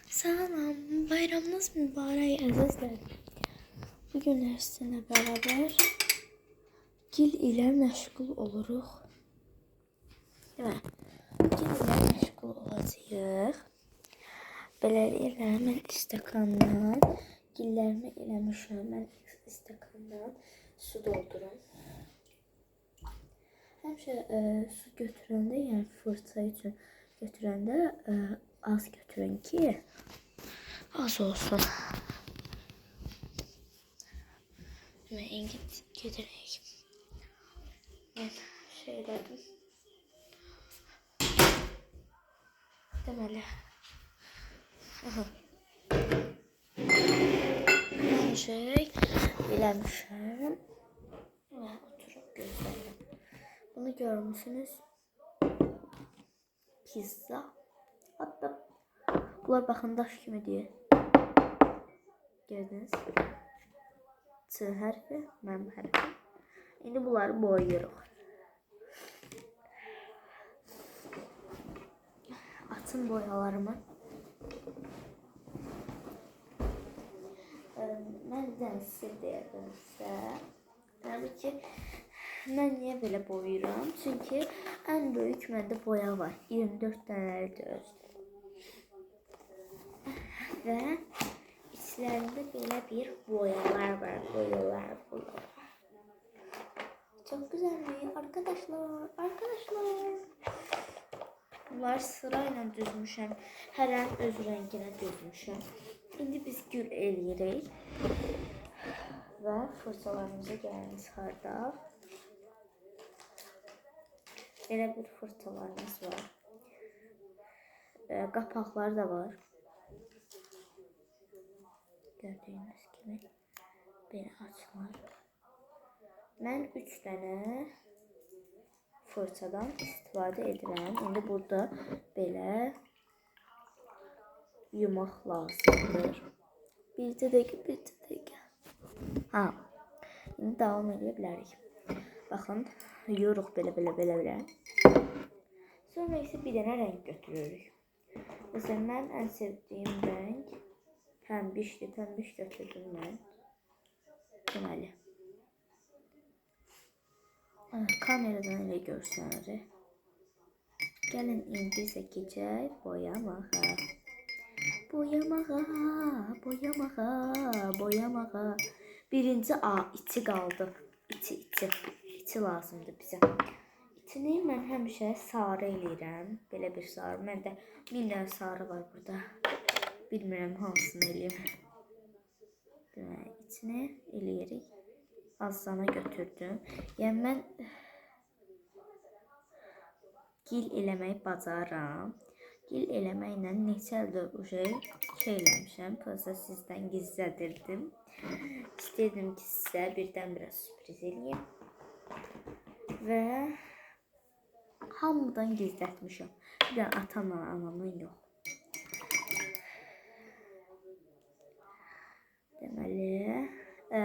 Salam, bayramınız mübarək əzizlər. Bugün sizinlə bərabər gil ilə məşğul oluruq. Gil ilə məşğul olacağıq. Beləliklə mən stəkandan gillərimi eləmişəm. Mən stəkandan su doldurum. Həmişə su götürəndə, yəni fırça üçün götürəndə az götürün ki, az olsun. Mən gedirək. Mən şeylədim. Deməli. Mən şey eləmişəm. Və oturub gözləyirəm. Bunu görmüşsünüz. Pizza. Hatta bunlar baxın daş kimi deyir. Gördünüz. Ç hərfi, M hərfi. İndi bunları boyayırıq. Açın boyalarımı. Mən sizə deyərdim sizə. Təbii ki, mən niyə belə boyayıram? Çünki ən böyük məndə boya var. 24 dənəli dözdür. Və içlərində belə bir boyalar var. Boyalar. Çok güzel mi? Arkadaşlar. Bunlar sırayla düzmüşəm. Hər an öz rənginə düzmüşəm. İndi biz gül eləyirik. Və fırçalarımıza gəlin çıxardaq. Belə bir fırçalarımız var. Qapaqları da var. Gördüyünüz kimi belə açılır. Mən 3 dənə fırçadan istifadə edirəm. İndi burada belə yumaq lazımdır. Bircə dəqiqə. İndi davam edə bilərik. Baxın, yuyuruq belə. Sonra isə bir dənə rəng götürürük. Məsələn, mən ən sevdiyim rəng pəmbişdir. Pəmbiş götürdüm mən. Deməli. Kameradan elə görsənir. Gəlin indi isə keçək boyamağa. Boyamağa. Birinci A, içi qaldı. İçi lazımdır bizə. İçini mən həmişə sarı eləyirəm. Belə bir sarı. Məndə 1000 dənə sarı var burada. Bilmirəm hansını eləyim. Deməli, içini eləyirik. Azsana götürdüm. Yəni mən gil eləməyi bacarıram. Gil eləməklə neçə ildir şey eləmişəm. Prosta sizdən gizlədirdim. İstəyirdim ki, sizə birdən-birə sürpriz eləyim. Və hamıdan gizlətmişəm. Bir də atamla anamdan yox. Deməli,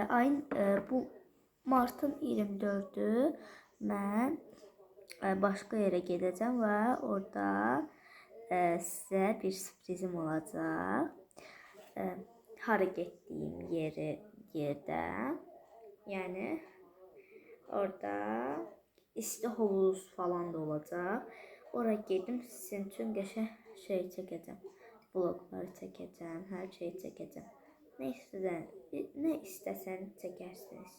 ayın bu martın 24'ü mən başqa yerə gedəcəm və orada sizə bir sürprizim olacaq. Hara getdiyim yerdə. Yəni orada isti hovuz falan da olacaq. Ora gedim sizin üçün qəşəng şey çəkəcəm. Vlogları çəkəcəm, hər şeyi çəkəcəm. Nə istəsən çəkərsiniz.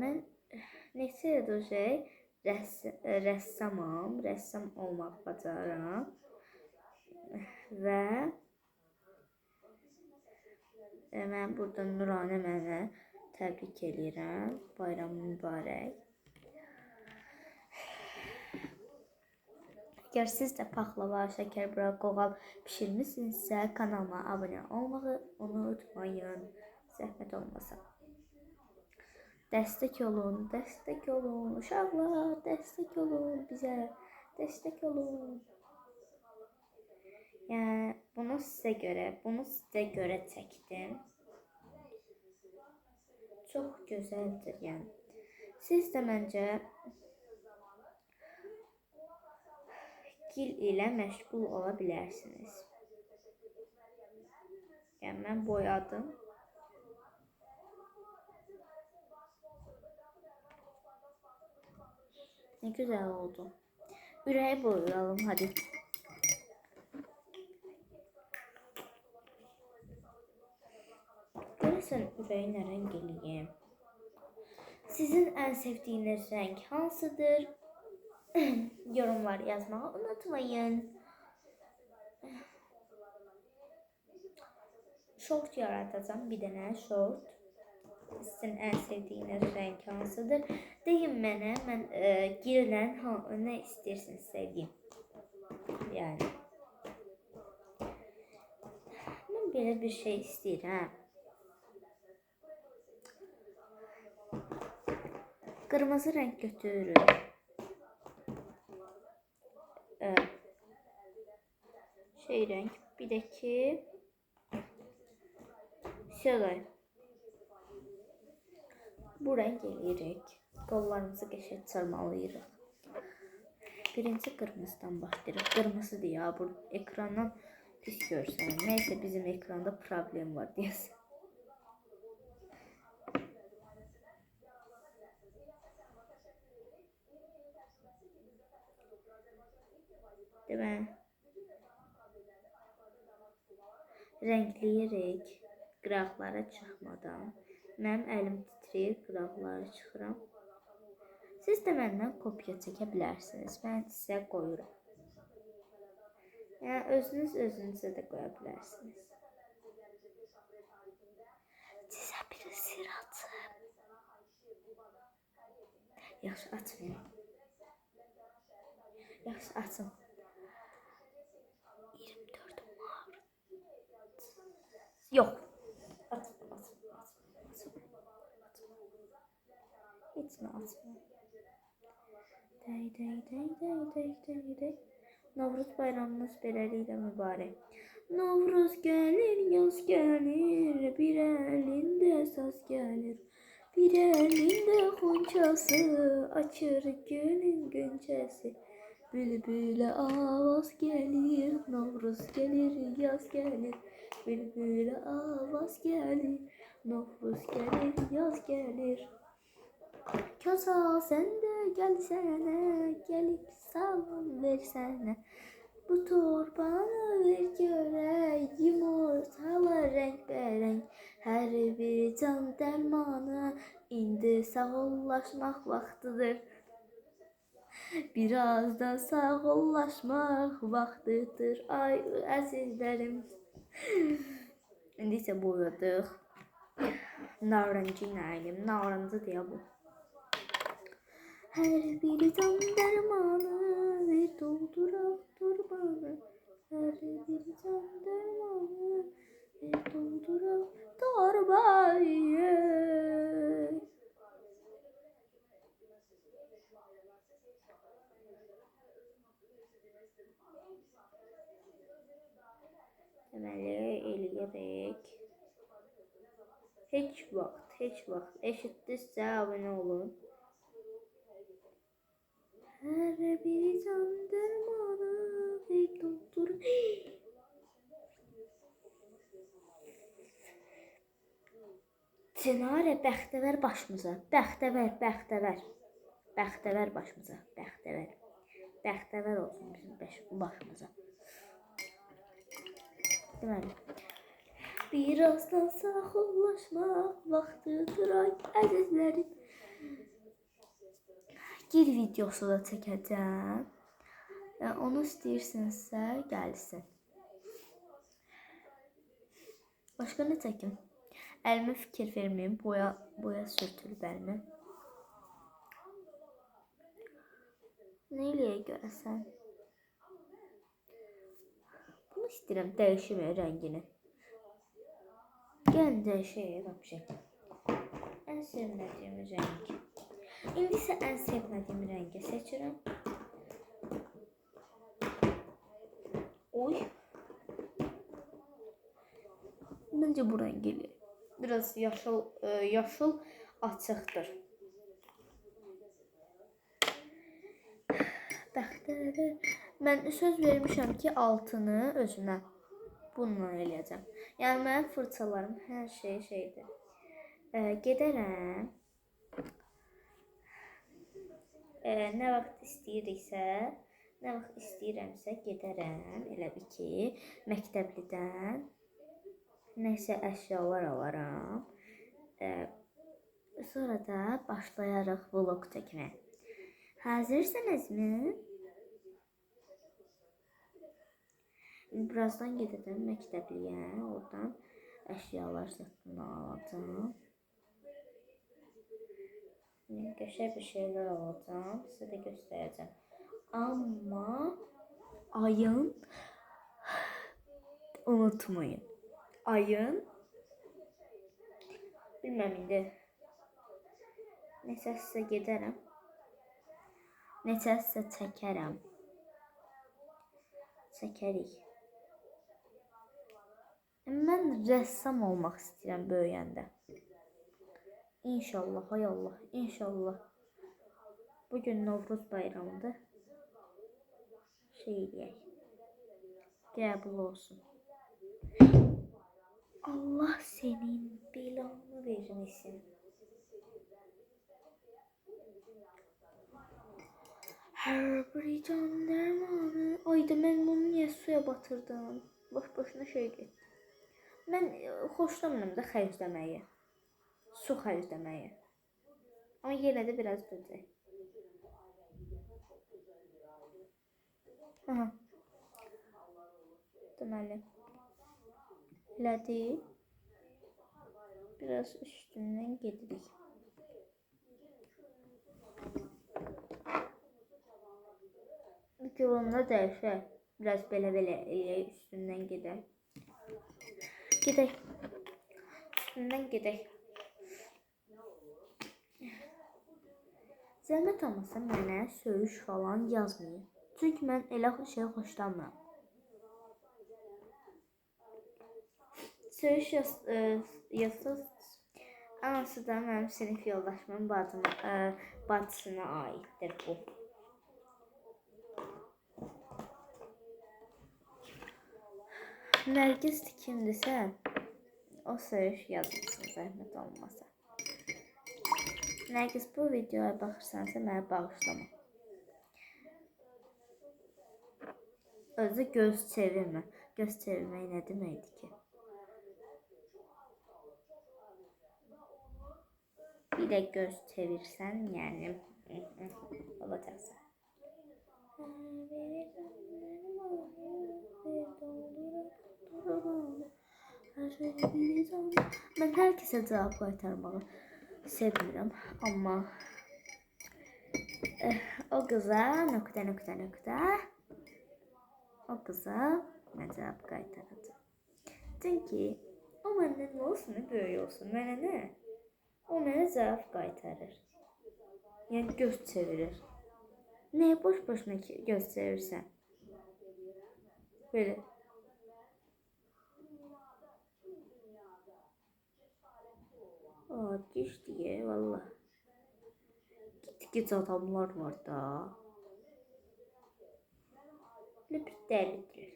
Mən neçə ildir rəssamam, rəssam olmaq bacarıram və mən burada Nuranə mənə təbrik edirəm. Bayram mübarək. Əgər siz də paxlava, şəkər, qoğal bişirmişsinizsə, kanalıma abunə olmağı unutmayın. Zəhmət olmasa. Dəstək olun, uşaqlar, dəstək olun bizə, dəstək olun. Yəni, bunu sizə görə çəkdim. Çox gözəldir, yəni. Siz də məncə gil ilə məşğul ola bilərsiniz. Yəni mən boyadım. Ne güzel oldu. Ürəyi boyayalım hadi. Görəsən ürəyi nə rəng eləyim? Sizin en sevdiğiniz renk hansıdır? Yorumlar yazmayı unutmayın. Short yaratacağım, bir dənə short. Sizin en sevdiğiniz renk hansıdır? Deyin mənə, mən girilən nə istəyirsiniz sevdiyim. Yəni mən belə bir şey istəyirəm. Kırmızı renk götürürüm. Şey renk, bir de ki şöyle bu renk eləyirik. Qollarımızı qəşəng çırmalayırıq. Birinci qırmızıdan başlayırıq. Qırmızı deyə bu ekrandan pis görsən. Neyse bizim ekranda problem var deyəsən. Değil mi? Renkləyirik qıraqlara çıxmadan. Mənim əlim titrəyir, qıraqlara çıxıram. Siz də məndən kopya çəkə bilərsiniz. Mən sizə qoyuram. Yəni özünüzə də qoya bilərsiniz. Sizə bir sir açım. Yaxşı açmayın. Yaxşı açın. 24 Mart. Yok. Açma. Hiç mi açma? Dey. Novruz bayramınız beləliklə mübarək. Novruz gəlir, yaz gəlir, bir əlində saz gəlir. Bir əlində xonçası, açır gülün gönçəsi. Bülbülə avaz gəlir, Novruz gəlir, yaz gəlir. Bülbülə avaz gəlir, Novruz gəlir, yaz gəlir. Kösal sen de gelsene, gelip salam versene. Bu torbanı ver görək, yumurtalar renk. Her bir can dermanı, indi sağollaşmaq vaxtıdır. Biraz da sağollaşmaq vaxtıdır, ay əzizlərim. İndi isə boyadıq. Narıncı nəyim, narıncı deyə bu. Her bir can dermanı, ver doldurak torbanı. Her bir can dermanı, ver doldurak torbayı. Deməli eləyərək. Heç vaxt eşitdinizsə abunə olun. Her bir can dermanı ve doktor. Çinarə bəxtəvər başımıza. Bəxtəvər başımıza. Bəxtəvər olsun bizim başımıza. Deməli. Birazdan sağollaşmaq vaxtıdır ay əzizlərim. Gir videosu da çəkəcəm. Onu istəyirsinizsə gəlsin. Başqa nə çəkim? Əlimə fikir verməyim. Boya sürtülüb əlimə. Nə eləyək görəsən? Bunu istəyirəm dəyişmək rəngini. Gəlin dəyişək vəbşə. Ən sevmədiyim rəng. İndi isə ən sevmədiyim rəngi seçirəm. Oy. Məncə bu rəng eləyir. Biraz yaşıl açıqdır. Bəxtəvər Mən söz vermişəm ki, altını özümə bununla eləyəcəm. Yəni mənim fırçalarım hər şeydir. Gedərəm. Nə vaxt istəyirəmsə gedərəm. Elə bil ki, məktəblidən nəsə əşyalar alaram. Sonra da başlayarıq vlog çəkməyə. Hazırsınızmı? Birazdan gedəcəm məktəbliyə. Oradan əşyalar satın alacağım. Qəşəng bir şeyler alacağım. Sizə də göstərəcəm. Amma ayın unutmayın. Ayın bilməm indi. Neçə sizə gedərəm. Neçə sizə çəkərəm. Çəkərik. Mən rəssam olmaq istəyirəm böyüyəndə. İnşallah, hay Allah, inşallah. Bugün Novruz bayramıdır. Eləyək. Qəbul olsun. Allah senin belanı vermesin. Her bir can dermanı. Ayda mən bunu niyə suya batırdım? Boş-boşuna şey getdi. Mən xoşlamıram da xərcləməyi. Su xərcləməyi. Amma yenə də biraz dözək. Aha. Deməli. Elədi. Biraz üstündən gedirik. Mikrofonu dəyişək. Biraz belə üstündən gedək. Gedək. Üstündən gedək. Zəhmət olmasa mənə söyüş falan yazmayın. Çünki mən elə şey xoşlamıram. Söyüş yazsız anası da mənim sinif yoldaşımın bacısına aiddir bu. Nərgiz kimdirsə o söyüş yazmasın zəhmət olmasa. Nərgiz bu videoya baxırsansa mənə bağışlama. Özü göz çevirmə. Göz çevirmək nə deməkdir ki? Bir de göz çevirsən, yəni olacaqsa. Mən hər kəsə cavab qaytarmağı sevmirəm, amma o qıza nöqtə o qıza mən cavab qaytaracağım. Çünki o məndən nə olsun, böyük olsun, mənə nə? O mənə cavab qaytarır. Yəni göz çevirir. Nəyə boş-boşuna göz çevirsən? Böyle. Düş diye valla. Git adamlar var da. Böyle bir dəlidir.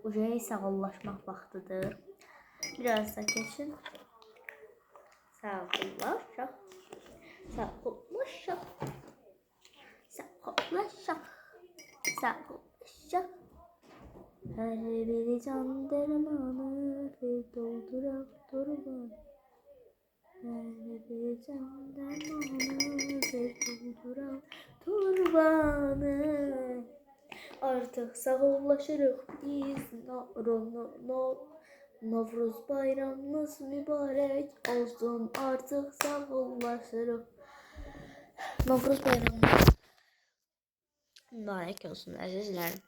Ujaya sağollaşmaq vaxtıdır. Biraz da geçin. Sağollaşaq. Sağollaşaq. Sağollaşaq. Sağollaşaq. Her biri can dermanı bir doldurak durma. Her biri can dermanı bir doldurak turbanı. Artık sağollaşırıq biz Novruz bayramınız mübarek olsun. Artık sağollaşırıq. Novruz bayramınız mübarek olsun əzizlərim.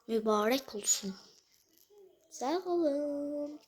Mübarek olsun. Sağ olun.